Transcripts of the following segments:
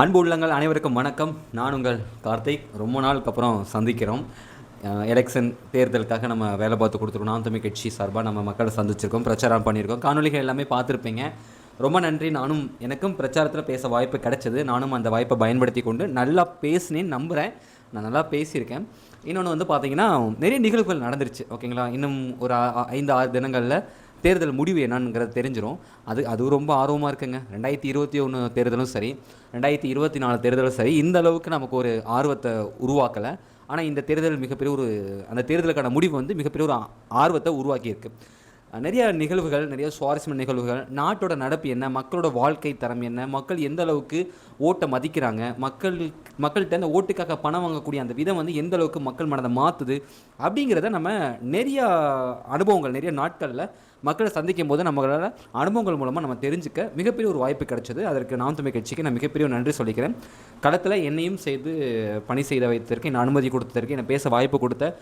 அன்பு உள்ளங்கள் அனைவருக்கும் வணக்கம். நான் உங்கள் கார்த்திக். ரொம்ப நாளுக்கு அப்புறம் சந்திக்கிறோம். எலெக்ஷன் தேர்தலுக்காக நம்ம வேலை பார்த்து கொடுத்துருக்கோம். நாம் தமிழ் கட்சி சார்பாக நம்ம மக்களை சந்திச்சிருக்கோம், பிரச்சாரம் பண்ணியிருக்கோம். காணொலிகள் எல்லாமே பார்த்துருப்பீங்க. ரொம்ப நன்றி. எனக்கும் பிரச்சாரத்தில் பேச வாய்ப்பு கிடைச்சது. நானும் அந்த வாய்ப்பை பயன்படுத்தி கொண்டு நல்லா பேசினேன்னு நம்புகிறேன். நான் நல்லா பேசியிருக்கேன். இன்னொன்று வந்து பார்த்தீங்கன்னா, நிறைய நிகழ்வுகள் நடந்துருச்சு. ஓகேங்களா? இன்னும் ஒரு 5-6 தினங்களில் தேர்தல் முடிவு என்னங்கிறது தெரிஞ்சிடும். அது ரொம்ப ஆர்வமாக இருக்குங்க. 2021 தேர்தலும் சரி, 2024 தேர்தலும் சரி, இந்த அளவுக்கு நமக்கு ஒரு ஆர்வத்தை உருவாக்கலை. ஆனால் இந்த தேர்தல் மிகப்பெரிய அந்த தேர்தலுக்கான முடிவு வந்து மிகப்பெரிய ஒரு ஆர்வத்தை உருவாக்கியிருக்கு. நிறைய நிகழ்வுகள், நிறைய சுவாரஸ்யமான நிகழ்வுகள், நாட்டோட நடப்பு என்ன, மக்களோட வாழ்க்கை தரம் என்ன, மக்கள் எந்த அளவுக்கு ஓட்டை மதிக்கிறாங்க, மக்கள்கிட்ட அந்த ஓட்டுக்காக பணம் வாங்கக்கூடிய அந்த விதம் வந்து எந்த அளவுக்கு மக்கள் மனதை மாற்றுது அப்படிங்கிறத நம்ம நிறைய அனுபவங்கள், நிறைய நாட்களில் மக்களை சந்திக்கும் போது நம்மளால் அனுபவங்கள் மூலமாக நம்ம தெரிஞ்சுக்க மிகப்பெரிய ஒரு வாய்ப்பு கிடைச்சது. அதற்கு நாம் தமிழ் கட்சிக்கு நான் மிகப்பெரிய நன்றி சொல்லிக்கிறேன். களத்தில் என்னையும் செய்து பணி செய்த வைத்ததற்கு, என்னை அனுமதி கொடுத்ததற்கு, என்னை பேச வாய்ப்பு கொடுத்த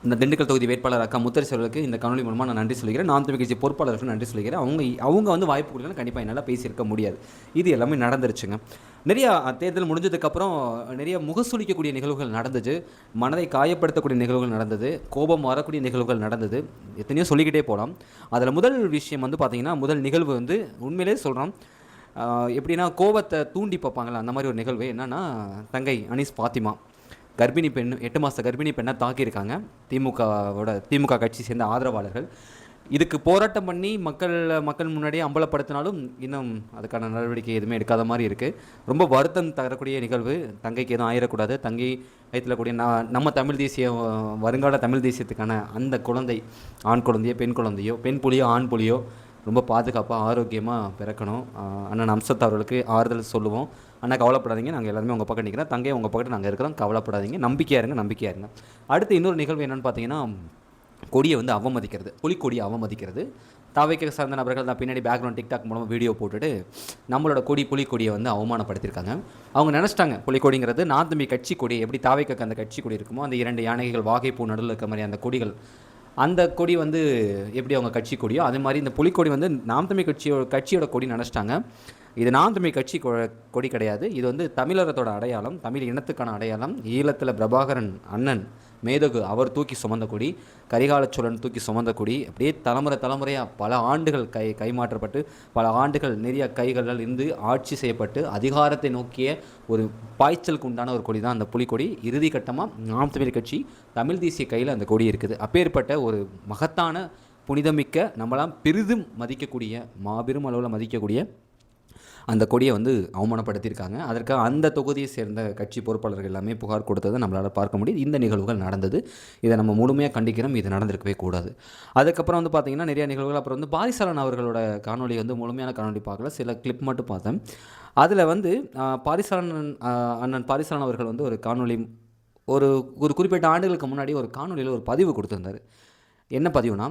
இந்த திண்டுக்கல் தொகுதி வேட்பாளர் அக்கா முத்தரசர்களுக்கு இந்த காணொலி மூலமாக நான் நன்றி சொல்லிக்கிறேன். நாம் தமிழ் கட்சி பொறுப்பாளருக்கு நன்றி சொல்லிக்கிறேன். அவங்க வந்து வாய்ப்பு கொடுக்கலன்னா கண்டிப்பாக என்னால் பேசியிருக்க முடியாது. இது எல்லாமே நடந்துருச்சுங்க. நிறையா தேர்தல் முடிஞ்சதுக்கப்புறம் நிறைய முகசுளிக்கக்கூடிய நிகழ்வுகள் நடந்துச்சு, மனதை காயப்படுத்தக்கூடிய நிகழ்வுகள் நடந்தது, கோபம் வரக்கூடிய நிகழ்வுகள் நடந்தது, எத்தனையோ சொல்லிக்கிட்டே போகலாம். அதில் முதல் விஷயம் வந்து பார்த்திங்கன்னா, முதல் நிகழ்வு வந்து உண்மையிலே சொல்கிறோம், எப்படின்னா கோபத்தை தூண்டி பார்ப்பாங்களா அந்த மாதிரி ஒரு நிகழ்வு. என்னென்னா, தங்கை அனீஸ் ஃபாத்திமா கர்ப்பிணி பெண், 8 மாத கர்ப்பிணி பெண்ணை தாக்கியிருக்காங்க. திமுக கட்சி சேர்ந்த ஆதரவாளர்கள் இதுக்கு போராட்டம் பண்ணி மக்கள் முன்னாடியே அம்பலப்படுத்தினாலும் இன்னும் அதுக்கான நடவடிக்கை எதுவுமே எடுக்காத மாதிரி இருக்குது. ரொம்ப வருத்தம் தரக்கூடிய நிகழ்வு. தங்கைக்கு எதுவும் ஆயிடக்கூடாது. தங்கை வயிற்றில் கூடிய நம்ம தமிழ் தேசிய வருங்கால தமிழ் தேசியத்துக்கான அந்த குழந்தை, ஆண் குழந்தையோ பெண் குழந்தையோ, பெண் புலியோ ஆண் புலியோ ரொம்ப பாதுகாப்பாக ஆரோக்கியமாக பிறக்கணும். அண்ணன் அம்சத் அவர்களுக்கு ஆறுதல் சொல்லுவோம். அண்ணா கவலைப்படாதீங்க, நாங்கள் எல்லாருமே உங்கள் பக்கம் நிற்கிறோம். தங்கையை உங்கள் பக்கத்தில் நாங்கள் இருக்கிறோம், கவலைப்படாதீங்க, நம்பிக்கையாக இருங்க. அடுத்து இன்னொரு நிகழ்வு என்னென்னு பார்த்தீங்கன்னா, கொடியை வந்து அவமதிக்கிறது, புலிக்கொடியை அவமதிக்கிறது. தாவைக்கு சார்ந்த நபர்கள் தான் பின்னாடி பேக்ரவுண்ட் டிக்டாக் மூலமாக வீடியோ போட்டுட்டு நம்மளோட புலிக்கொடியை வந்து அவமானப்படுத்தியிருக்காங்க. அவங்க நினச்சிட்டாங்க புலிக்கொடிங்கிறது நாம் தமிழ் கட்சி கொடி. எப்படி தாவைக்கு அந்த கட்சி கொடி இருக்குமோ, அந்த 2 யானைகள் வாகைப்பூ நடுவில் இருக்க மாதிரி அந்த கொடிகள், அந்த கொடி வந்து எப்படி அவங்க கட்சி கொடியோ அதே மாதிரி இந்த புலிக்கொடி வந்து நாம் தமிழ் கட்சியோட கொடி நினச்சிட்டாங்க. இது நாம் தமிழ் கட்சி கொடி கிடையாது. இது வந்து தமிழகத்தோட அடையாளம், தமிழ் இனத்துக்கான அடையாளம். ஈழத்தில் பிரபாகரன் அண்ணன் மேதகு அவர் தூக்கி சுமந்த கொடி, கரிகால சோழன் தூக்கி சுமந்த கொடி. அப்படியே தலைமுறையாக பல ஆண்டுகள் கைமாற்றப்பட்டு, பல ஆண்டுகள் நிறைய கைகளில் இருந்து ஆட்சி செய்யப்பட்டு அதிகாரத்தை நோக்கிய ஒரு பாய்ச்சலுக்கு உண்டான ஒரு கொடி தான் அந்த புலிக்கொடி. இறுதி கட்டமாக நாம் தமிழ் கட்சி தமிழ் தேசிய கையில் அந்த கொடி இருக்குது. அப்பேற்பட்ட ஒரு மகத்தான புனிதமிக்க, நம்மளாம் பெரிதும் மதிக்கக்கூடிய, மாபெரும் அளவில் மதிக்கக்கூடிய அந்த கொடியை வந்து அவமானப்படுத்தியிருக்காங்க. அதற்காக அந்த தொகுதியை சேர்ந்த கட்சி பொறுப்பாளர்கள் எல்லாமே புகார் கொடுத்ததை நம்மளால் பார்க்க முடியுது. இந்த நிகழ்வுகள் நடந்தது. இதை நம்ம முழுமையாக கண்டிக்கிறோம். இது நடந்திருக்கவே கூடாது. அதுக்கப்புறம் வந்து பார்த்திங்கன்னா நிறைய நிகழ்வுகள். அப்புறம் வந்து பாரிசாலன் அவர்களோட காணொலி வந்து முழுமையான காணொலி பார்க்கல, சில கிளிப் மட்டும் பார்த்தேன். அதில் வந்து அண்ணன் பாரிசாலன் அவர்கள் வந்து ஒரு காணொலி ஒரு குறிப்பிட்ட ஆண்டுகளுக்கு முன்னாடி ஒரு காணொலியில் ஒரு பதிவு கொடுத்துருந்தார். என்ன பதிவுனா,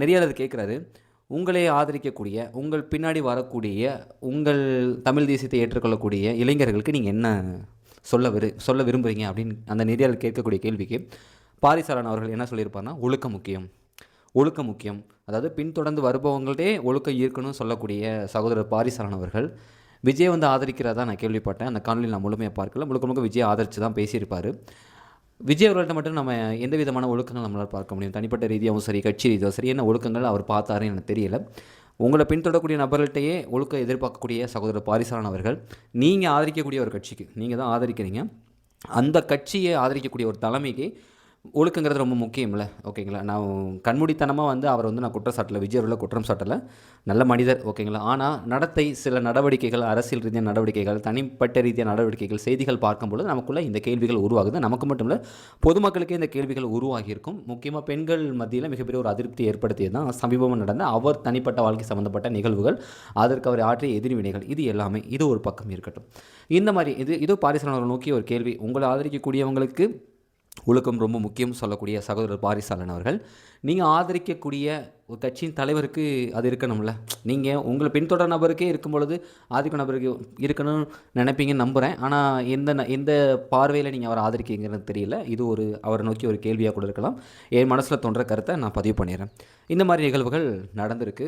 நிறைய அது கேட்குறாரு, உங்களை ஆதரிக்கக்கூடிய, உங்கள் பின்னாடி வரக்கூடிய, உங்கள் தமிழ் தேசியத்தை ஏற்றுக்கொள்ளக்கூடிய இளைஞர்களுக்கு நீங்கள் என்ன சொல்ல விரும்புகிறீங்க அப்படின்னு அந்த நெறியாளர் கேட்கக்கூடிய கேள்விக்கு பாரிசாலன் அவர்கள் என்ன சொல்லியிருப்பார்னா, ஒழுக்கம் முக்கியம். அதாவது பின்தொடர்ந்து வருபவங்கள்டே ஒழுக்கம் இருக்கணும்னு சொல்லக்கூடிய சகோதரர் பாரிசாலன் அவர்கள் விஜய் வந்து ஆதரிக்கிறதா நான் கேள்விப்பட்டேன். அந்த காணொலியில் நான் முழுமையாக பார்க்கல. முழுக்க விஜய் ஆதரித்து தான் பேசியிருப்பார். விஜய் அவர்கள்ட்ட மட்டும் நம்ம எந்த விதமான ஒழுக்கங்கள் நம்மளால் பார்க்க முடியும்? தனிப்பட்ட ரீதியாகவும் சரி, கட்சி ரீதியாகவும் சரி, என்ன ஒழுக்கங்கள் அவர் பார்த்தாருன்னு எனக்கு தெரியல. உங்களை பின்தொடரக்கூடிய நபர்கள்ட்டையே ஒழுக்கம் எதிர்பார்க்கக்கூடிய சகோதரர் பாரிசாலன் அவர்கள், நீங்கள் ஆதரிக்கக்கூடிய ஒரு கட்சிக்கு, நீங்கள் தான் ஆதரிக்கிறீங்க, அந்த கட்சியை ஆதரிக்கக்கூடிய ஒரு தலைமைக்கு ஒழுக்கங்கிறது ரொம்ப முக்கியம்ல. ஓகேங்களா? நான் கண்மூடித்தனமாக வந்து அவர் வந்து நான் குற்றம் சாட்டலை, விஜய் அவர்களை குற்றம் சாட்டலை, நல்ல மனிதர். ஓகேங்களா? ஆனால் நடத்தை, சில நடவடிக்கைகள், அரசியல் ரீதியான நடவடிக்கைகள், தனிப்பட்ட ரீதியான நடவடிக்கைகள், செய்திகள் பார்க்கும்பொழுது நமக்குள்ளே இந்த கேள்விகள் உருவாகுது. நமக்கு மட்டும் இல்லை, பொதுமக்களுக்கே இந்த கேள்விகள் உருவாகியிருக்கும். முக்கியமாக பெண்கள் மத்தியில் மிகப்பெரிய ஒரு அதிருப்தி ஏற்படுத்தியது தான் சமீபமாக நடந்த அவர் தனிப்பட்ட வாழ்க்கை சம்மந்தப்பட்ட நிகழ்வுகள், அதற்கு அவர் ஆற்றிய எதிர்வினைகள், இது எல்லாமே இது ஒரு பக்கம் இருக்கட்டும். இந்த மாதிரி இது பாரிசாலன் அவர்கள் நோக்கிய ஒரு கேள்வி. உங்களை ஆதரிக்கக்கூடியவங்களுக்கு ஒழுக்கம் ரொம்ப முக்கியம் சொல்லக்கூடிய சகோதரர் பாரிசாலன் அவர்கள், நீங்கள் ஆதரிக்கக்கூடிய ஒரு கட்சியின் தலைவருக்கு அது இருக்கணும்ல. நீங்கள் உங்களை பின்தொடர் நபருக்கே இருக்கும் பொழுது ஆதிக்க நபருக்கு இருக்கணும்னு நினைப்பீங்கன்னு நம்புகிறேன். ஆனால் எந்த பார்வையில் நீங்கள் அவரை ஆதரிக்கிறீங்கன்னு தெரியல. இது ஒரு அவரை நோக்கி ஒரு கேள்வியாக கூட இருக்கலாம். என் மனசில் தோன்ற கருத்தை நான் பதிவு பண்ணிடுறேன். இந்த மாதிரி நிகழ்வுகள் நடந்திருக்கு.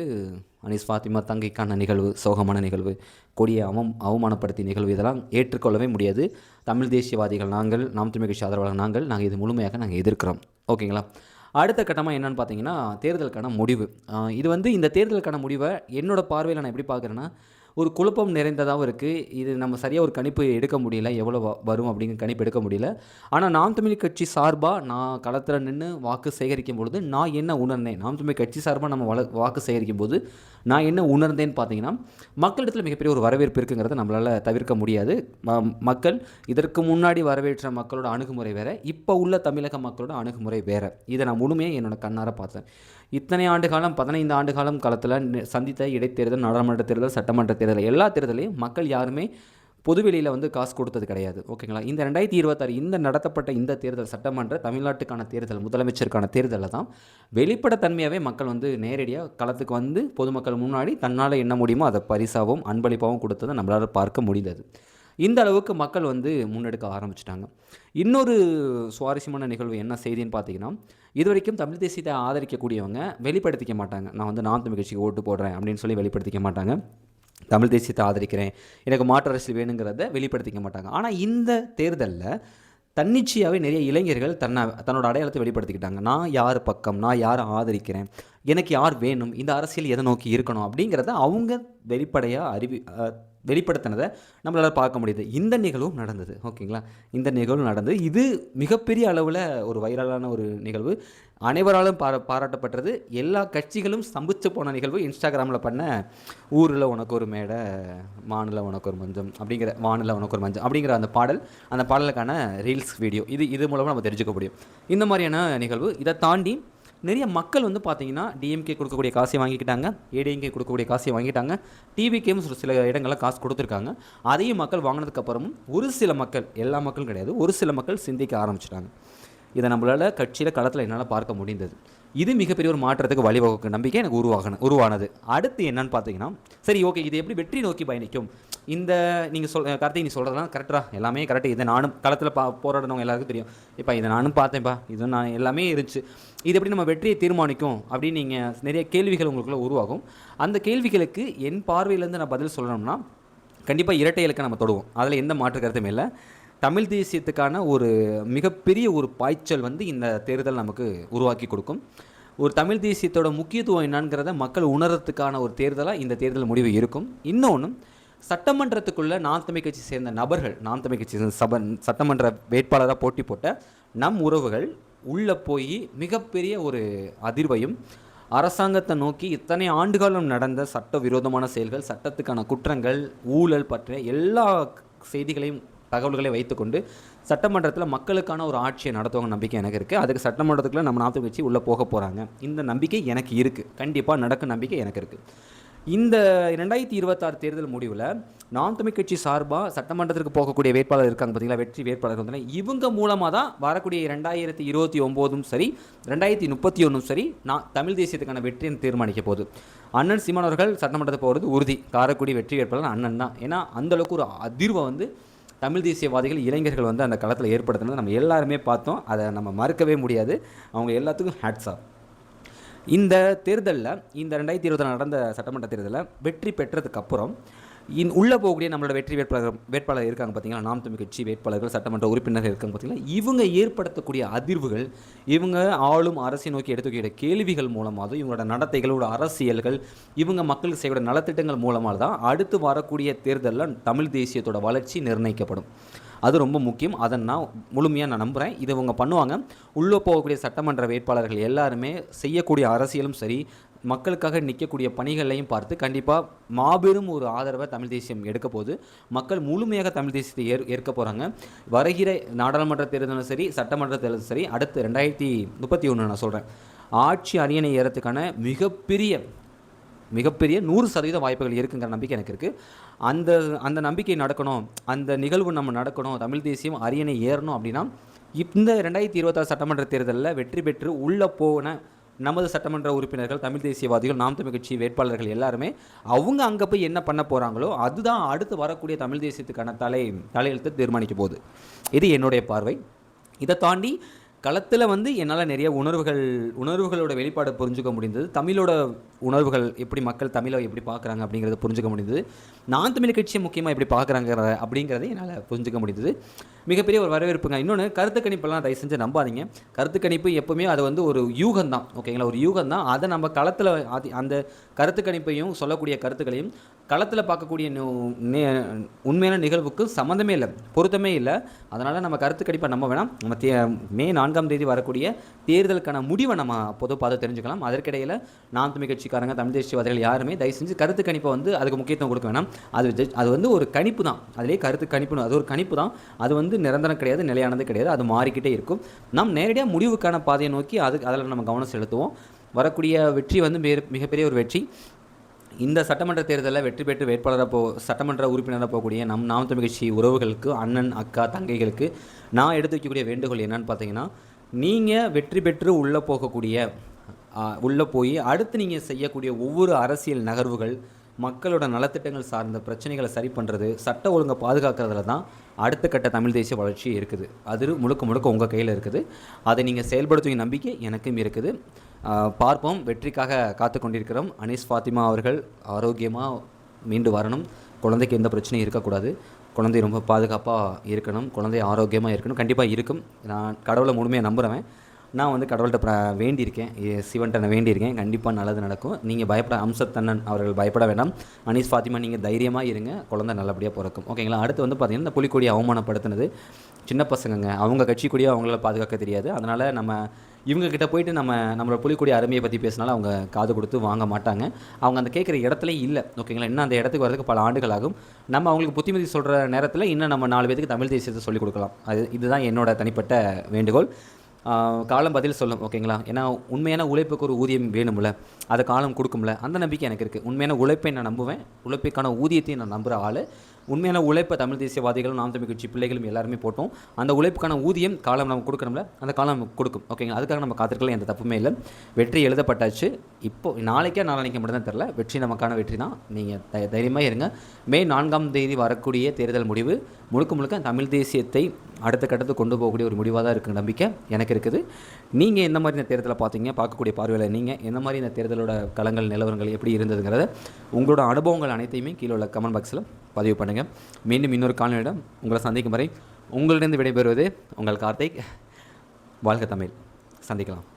அனீஸ் ஃபாத்திமா தங்கைக்கான நிகழ்வு, சோகமான நிகழ்வு, கொடிய அவமானப்படுத்திய நிகழ்வு, இதெல்லாம் ஏற்றுக்கொள்ளவே முடியாது. தமிழ் தேசியவாதிகள் நாங்கள், நாம் தமிழ் கட்சி ஆதரவாளர் நாங்கள் இது முழுமையாக நாங்கள் எதிர்க்கிறோம். ஓகேங்களா? அடுத்த கட்டமாக என்னென்னு பார்த்தீங்கன்னா, தேர்தலுக்கான முடிவு. இந்த தேர்தலுக்கான முடிவை என்னோடய பார்வையில் நான் எப்படி பார்க்குறேன்னா, ஒரு குழப்பம் நிறைந்ததாகவும் இருக்குது. இது நம்ம சரியாக ஒரு கணிப்பு எடுக்க முடியல, எவ்வளோ வரும் அப்படிங்கிற கணிப்பு எடுக்க முடியல. ஆனால் நாம் தமிழ் கட்சி சார்பாக நான் களத்தில் நின்று வாக்கு சேகரிக்கும் பொழுது நான் என்ன உணர்ந்தேன், நாம் தமிழ் கட்சி சார்பாக நம்ம வாக்கு சேகரிக்கும் போது நான் என்ன உணர்ந்தேன்னு பார்த்தீங்கன்னா, மக்களிடத்தில் மிகப்பெரிய ஒரு வரவேற்பு இருக்குங்கிறத நம்மளால் தவிர்க்க முடியாது. மக்கள் இதற்கு முன்னாடி வரவேற்ற மக்களோட அணுகுமுறை வேறு, இப்போ உள்ள தமிழக மக்களோட அணுகுமுறை வேறு. இதை நான் முழுமையாக என்னோட கண்ணார பார்த்தேன். இத்தனை ஆண்டு காலம், 15 ஆண்டு காலம் காலத்தில் சந்தித்த இடைத்தேர்தல், நாடாளுமன்ற தேர்தல், சட்டமன்ற தேர்தல், எல்லா தேர்தலையும் மக்கள் யாருமே பொதுவெளியில் காசு கொடுத்தது கிடையாது. ஓகேங்களா? இந்த 2026 நடத்தப்பட்ட இந்த தேர்தல், சட்டமன்ற தமிழ்நாட்டுக்கான தேர்தல், முதலமைச்சருக்கான தேர்தலில் தான் வெளிப்படைத்தன்மையாகவே மக்கள் நேரடியாக களத்துக்கு பொதுமக்கள் முன்னாடி தன்னால் என்ன முடியுமோ அதை பரிசாகவும் அன்பளிப்பாகவும் கொடுத்ததை நம்மளால் பார்க்க முடிந்தது. இந்த அளவுக்கு மக்கள் முன்னெடுக்க ஆரம்பிச்சிட்டாங்க. இன்னொரு சுவாரஸ்யமான நிகழ்வு என்ன செய்தின்னு பார்த்தீங்கன்னா, இது வரைக்கும் தமிழ் தேசியத்தை ஆதரிக்கக்கூடியவங்க வெளிப்படுத்திக்க மாட்டாங்க. நான் நாம் தமிழ் கட்சிக்கு ஓட்டு போடுறேன் அப்படின்னு சொல்லி வெளிப்படுத்திக்க மாட்டாங்க. தமிழ் தேசியத்தை ஆதரிக்கிறேன், எனக்கு மாற்று அரசு வேணுங்கிறத வெளிப்படுத்திக்க மாட்டாங்க. ஆனால் இந்த தேர்தலில் தன்னிச்சையாகவே நிறைய இளைஞர்கள் தன்னோட அடையாளத்தை வெளிப்படுத்திக்கிட்டாங்க. நான் யார் பக்கம், நான் யாரை ஆதரிக்கிறேன், எனக்கு யார் வேணும், இந்த அரசியல் எதை நோக்கி இருக்கணும் அப்படிங்கிறத அவங்க வெளிப்படையாக வெளிப்படுத்தினதை நம்மளால் பார்க்க முடியுது. இந்த நிகழ்வும் நடந்தது. ஓகேங்களா? இந்த நிகழ்வு நடந்தது. இது மிகப்பெரிய அளவில் ஒரு வைரலான ஒரு நிகழ்வு, அனைவராலும் பாராட்டப்பட்டது. எல்லா கட்சிகளும் ஸ்தம்பிச்சு போன நிகழ்வு. இன்ஸ்டாகிராமில் பண்ண ஊரில் உனக்கு ஒரு மேடை, மானில் உனக்கு ஒரு மஞ்சம் அப்படிங்கிற, வானில் உனக்கு ஒரு மஞ்சம் அப்படிங்கிற அந்த பாடலுக்கான ரீல்ஸ் வீடியோ, இது மூலமாக நம்ம தெரிஞ்சுக்க முடியும் இந்த மாதிரியான நிகழ்வு. இதை தாண்டி நிறைய மக்கள் பார்த்தீங்கன்னா டிஎம்கே கொடுக்கக்கூடிய காசை வாங்கிக்கிட்டாங்க, ஏடிஎம்கே கொடுக்கக்கூடிய காசை வாங்கிட்டாங்க, டிவிகேவும் சில இடங்களில் காசு கொடுத்துருக்காங்க. அதையும் மக்கள் வாங்கினதுக்கப்புறமும் ஒரு சில மக்கள், எல்லா மக்களும் கிடையாது, ஒரு சில மக்கள் சிந்திக்க ஆரம்பிச்சிட்டாங்க. இதை நம்மளால் கட்சியில் களத்தில் என்னால் பார்க்க முடிந்தது. இது மிகப்பெரிய ஒரு மாற்றத்துக்கு வழிவகுக்கும் நம்பிக்கை எனக்கு உருவானது. அடுத்து என்னன்னு பார்த்தீங்கன்னா, சரி ஓகே, இது எப்படி வெற்றி நோக்கி பயணிக்கும்? இந்த நீங்கள் கார்த்திக் நீ சொல்கிறதெல்லாம் கரெக்டாக, எல்லாமே கரெக்டு. இதை நானும் களத்தில் போராடினவங்க எல்லாருக்கும் தெரியும். இப்போ இதை நானும் பார்த்தேன்ப்பா, இது நான் எல்லாமே இருந்துச்சு. இது எப்படி நம்ம வெற்றியை தீர்மானிக்கும் அப்படின்னு நீங்கள் நிறைய கேள்விகள் உங்களுக்குள்ளே உருவாகும். அந்த கேள்விகளுக்கு என் பார்வையிலேருந்து நான் பதில் சொல்லணும்னா, கண்டிப்பாக இரட்டை இலக்கை நம்ம தொடுவோம். அதில் எந்த மாற்று கருத்தும் இல்லை. தமிழ் தேசியத்துக்கான ஒரு மிகப்பெரிய ஒரு பாய்ச்சல் இந்த தேர்தல் நமக்கு உருவாக்கி கொடுக்கும். ஒரு தமிழ் தேசியத்தோட முக்கியத்துவம் என்னங்கிறத மக்கள் உணர்றதுக்கான ஒரு தேர்தலாக இந்த தேர்தல் முடிவு இருக்கும். இன்னொன்று, சட்டமன்றத்துக்குள்ளே நாம் தமிழ் கட்சி சேர்ந்த நபர்கள், நாம் தமிழ் கட்சி சட்டமன்ற வேட்பாளராக போட்டி போட்ட நம் உறவுகள் உள்ளே போய் மிகப்பெரிய ஒரு அதிர்வையும், அரசாங்கத்தை நோக்கி இத்தனை ஆண்டுகாலம் நடந்த சட்டவிரோதமான செயல்கள், சட்டத்துக்கான குற்றங்கள், ஊழல் பற்றிய எல்லா செய்திகளையும் தகவல்களை வைத்துக்கொண்டு சட்டமன்றத்தில் மக்களுக்கான ஒரு ஆட்சியை நடத்துவாங்க நம்பிக்கை எனக்கு இருக்குது. அதுக்கு சட்டமன்றத்துக்குள்ளே நம்ம நாம் தமிழ் கட்சி உள்ளே போக போகிறாங்க. இந்த நம்பிக்கை எனக்கு இருக்குது. கண்டிப்பாக நடக்கும் நம்பிக்கை எனக்கு இருக்குது. இந்த 2026 தேர்தல் முடிவில் நாம் தமிழ் கட்சி சார்பாக சட்டமன்றத்திற்கு போகக்கூடிய வேட்பாளர் இருக்காங்க பார்த்தீங்களா, வெற்றி வேட்பாளர்கள் இவங்க மூலமாக தான் வரக்கூடிய 2029 சரி, 2031 சரி, நான் தமிழ் தேசியத்துக்கான வெற்றியை தீர்மானிக்க போகுது. அண்ணன் சீமான் அவர்கள் சட்டமன்றத்துக்கு போகிறது உறுதி. காரைக்குடி வெற்றி வேட்பாளர் அண்ணன் தான். ஏன்னா அந்தளவுக்கு ஒரு அதிர்வை தமிழ் தேசியவாதிகள், இளைஞர்கள் அந்த களத்தில் ஏற்படுத்தினது நம்ம எல்லாருமே பார்த்தோம். அதை நம்ம மறுக்கவே முடியாது. அவங்க எல்லாத்துக்கும் ஹேட்ஸ் ஆஃப். இந்த தேர்தலில், இந்த 2020 நடந்த சட்டமன்ற தேர்தலில் வெற்றி பெற்றதுக்கப்புறம் உள்ளே போகக்கூடிய நம்மளோட வெற்றி வேட்பாளர் இருக்காங்க பார்த்தீங்களா, நாம் தமிழ் கட்சி வேட்பாளர்கள், சட்டமன்ற உறுப்பினர்கள் இருக்காங்க பார்த்தீங்களா, இவங்க ஏற்படுத்தக்கூடிய அதிர்வுகள், இவங்க ஆளும் அரசை நோக்கி எடுத்துக்கிற கேள்விகள் மூலமாக, இவங்களோட நடத்தைகளோட அரசியல்கள், இவங்க மக்களுக்கு செய்யக்கூடிய நலத்திட்டங்கள் மூலமாக தான் அடுத்து வரக்கூடிய தேர்தலில் தமிழ் தேசியத்தோட வளர்ச்சி நிர்ணயிக்கப்படும். அது ரொம்ப முக்கியம். அதை நான் முழுமையாக நம்புகிறேன். இது இவங்க பண்ணுவாங்க. உள்ளே போகக்கூடிய சட்டமன்ற வேட்பாளர்கள் எல்லாருமே செய்யக்கூடிய அரசியலும் சரி, மக்களுக்காக நிற்கக்கூடிய பணிகளையும் பார்த்து கண்டிப்பாக மாபெரும் ஒரு ஆதரவை தமிழ் தேசியம் எடுக்க போது. மக்கள் முழுமையாக தமிழ் தேசியத்தை ஏற்க போகிறாங்க. வருகிற நாடாளுமன்ற தேர்தலும் சரி, சட்டமன்ற தேர்தலும் சரி, அடுத்து 2031 நான் சொல்கிறேன், ஆட்சி அரியணை ஏறத்துக்கான மிகப்பெரிய 100% வாய்ப்புகள் இருக்குங்கிற நம்பிக்கை எனக்கு இருக்குது. அந்த நம்பிக்கை நடக்கணும், அந்த நிகழ்வு நம்ம நடக்கணும், தமிழ் தேசியம் அரியணை ஏறணும் அப்படின்னா இந்த 2026 சட்டமன்ற தேர்தலில் வெற்றி பெற்று உள்ளே போன நமது சட்டமன்ற உறுப்பினர்கள், தமிழ் தேசியவாதிகள், நாம் தமிழ் கட்சி வேட்பாளர்கள் எல்லாருமே அவங்க அங்கே போய் என்ன பண்ண போகிறாங்களோ அதுதான் அடுத்து வரக்கூடிய தமிழ் தேசியத்துக்கான தலையெழுத்து தீர்மானிக்க போகுது. இது என்னுடைய பார்வை. இதை தாண்டி களத்தில் வந்து என்னால் நிறைய உணர்வுகளோட வெளிப்பாடு புரிஞ்சுக்க முடிந்தது. தமிழோட உணர்வுகள் எப்படி, மக்கள் தமிழை எப்படி பார்க்குறாங்க அப்படிங்கிறத புரிஞ்சுக்க முடிந்தது. நான் தமிழ் கட்சியை முக்கியமாக எப்படி பார்க்குறாங்க அப்படிங்கிறத என்னால் புரிஞ்சுக்க முடிந்தது. மிகப்பெரிய ஒரு வரவேற்புங்க. இன்னொன்று, கருத்து கணிப்பெல்லாம் தயவு செஞ்சு நம்பாதீங்க. கருத்து கணிப்பு எப்போவுமே அது வந்து ஒரு யூகம் தான், ஓகேங்களா? ஒரு யூகம் தான். அதை நம்ம களத்தில் அந்த கருத்து கணிப்பையும் சொல்லக்கூடிய கருத்துக்களையும் களத்தில் பார்க்கக்கூடிய உண்மையான நிகழ்வுக்கு சம்மந்தமே இல்லை, பொருத்தமே இல்லை. அதனால் நம்ம கருத்து கணிப்பை நம்ப வேணாம். நம்ம மே 4ஆம் தேதி வரக்கூடிய தேர்தலுக்கான முடிவை நம்ம பொது பார்த்து தெரிஞ்சுக்கலாம். அதற்கிடையில் நாம் தமிழ் கட்சிக்காரங்க, தமிழ் தேசியவாதிகள் யாருமே தயவு செஞ்சு கருத்து கணிப்பை வந்து அதுக்கு முக்கியத்துவம் கொடுக்க வேணாம். அது வந்து ஒரு கணிப்பு தான், அதிலே கருத்து கணிப்பு, அது ஒரு கணிப்பு தான். அது வந்து நிரந்தரம் கிடையாது, நிலையானது கிடையாது, அது மாறிக்கிட்டே இருக்கும். நாம் நேரடியாக முடிவுக்கான பாதையை நோக்கி அதில் நம்ம கவனம் செலுத்துவோம். வரக்கூடிய வெற்றி வந்து மிகப்பெரிய ஒரு வெற்றி. இந்த சட்டமன்ற தேர்தலில் வெற்றி பெற்று வேட்பாளராக சட்டமன்ற உறுப்பினராக போகக்கூடிய நாம் தமிழ் கட்சி உறவுகளுக்கு, அண்ணன் அக்கா தங்கைகளுக்கு நான் எடுத்து வைக்கக்கூடிய வேண்டுகோள் என்னன்னு பார்த்தீங்கன்னா, நீங்கள் வெற்றி பெற்று உள்ளே போய் அடுத்து நீங்கள் செய்யக்கூடிய ஒவ்வொரு அரசியல் நகர்வுகள், மக்களோட நலத்திட்டங்கள் சார்ந்த பிரச்சனைகளை சரி பண்ணுறது, சட்ட ஒழுங்கை பாதுகாக்கிறதுல தான் அடுத்த கட்ட தமிழ் தேசிய வளர்ச்சி இருக்குது. அது முழுக்க உங்கள் கையில் இருக்குது. அதை நீங்கள் செயல்படுத்தும் நம்பிக்கை எனக்கும் இருக்குது. பார்ப்போம். வெற்றிக்காக காத்து கொண்டிருக்கிறோம். அனீஸ் ஃபாத்திமா அவர்கள் ஆரோக்கியமாக மீண்டு வரணும். குழந்தைக்கு எந்த பிரச்சனையும் இருக்கக்கூடாது. குழந்தை ரொம்ப பாதுகாப்பாக இருக்கணும். குழந்தை ஆரோக்கியமாக இருக்கணும். கண்டிப்பாக இருக்கும். நான் கடவுளை முழுமையாக நம்புகிறேன். நான் வந்து கடவுள்கிட்ட வேண்டியிருக்கேன், சிவன்கிட்ட நான் வேண்டியிருக்கேன். கண்டிப்பாக நல்லது நடக்கும். நீங்கள் அம்சத்தண்ணன் அவர்கள் பயப்பட வேண்டாம். அனீஸ் ஃபாத்திமா நீங்கள் தைரியமாக இருங்க, குழந்தை நல்லபடியாக பிறக்கும், ஓகேங்களா? அடுத்து வந்து பார்த்திங்கன்னா, இந்த புலிக்கொடியை அவமானப்படுத்தினது சின்ன பசங்கங்க. அவங்க கட்சி கொடியை அவங்களால பாதுகாக்க தெரியாது. அதனால் நம்ம இவங்ககிட்ட போயிட்டு நம்மளோட புலிக்கொடி அருமையை பற்றி பேசினாலும் அவங்க காது கொடுத்து வாங்க மாட்டாங்க. அவங்க அந்த கேட்குற இடத்துலையும் இல்லை, ஓகேங்களா? இன்னும் அந்த இடத்துக்கு வரதுக்கு பல ஆண்டுகள் ஆகும். நம்ம அவங்களுக்கு புத்திமதி சொல்கிற நேரத்தில் இன்னும் நம்ம 4 பேருக்கு தமிழ் தேசியத்தை சொல்லிக் கொடுக்கலாம். இதுதான் என்னோட தனிப்பட்ட வேண்டுகோள். காலம் பதில் சொல்லும், ஓகேங்களா? ஏன்னா உண்மையான உழைப்புக்கு ஒரு ஊதியம் வேணும்ல, அதை காலம் கொடுக்கும்ல, அந்த நம்பிக்கை எனக்கு இருக்குது. உண்மையான உழைப்பை நான் நம்புவேன், உழைப்புக்கான ஊதியத்தையும் நான் நம்புகிற ஆள். உண்மையான உழைப்பை தமிழ் தேசியவாதிகளும் நாம் தமிழ் கட்சி பிள்ளைகளும் எல்லாருமே போட்டோம். அந்த உழைப்புக்கான ஊதியம் காலம் நம்ம கொடுக்கணும்ல, அந்த காலம் நமக்கு கொடுக்கும், ஓகேங்களா? அதுக்காக நம்ம காத்திருக்கலாம், எந்த தப்புமே இல்லை. வெற்றி எழுதப்பட்டாச்சு. இப்போது நாளைக்கே நாளைக்கு மட்டும் தான் தெரில. வெற்றி நமக்கான வெற்றி தான். நீங்கள் தைரியமாக இருங்க. மே 4ஆம் தேதி வரக்கூடிய தேர்தல் முடிவு முழுக்க தமிழ் தேசியத்தை அடுத்த கட்டத்துக்கு கொண்டு போகக்கூடிய ஒரு முடிவாக தான் இருக்குது நம்பிக்கை எனக்கு இருக்குது. நீங்கள் எந்த மாதிரி இந்த தேர்தலை பார்க்கக்கூடிய பார்வையில் நீங்கள் எந்த மாதிரி இந்த தேர்தலோட களங்கள் நிலவரங்கள் எப்படி இருந்ததுங்கிறத உங்களோட அனுபவங்கள் அனைத்தையுமே கீழே உள்ள கமெண்ட் பாக்ஸில் பதிவு பண்ணுங்கள். மீண்டும் இன்னொரு காணொளியிடம் உங்களை சந்திக்கும் வரை உங்களிடம் விடைபெறுவது உங்கள் கார்த்திக். வாழ்க தமிழ். சந்திக்கலாம்.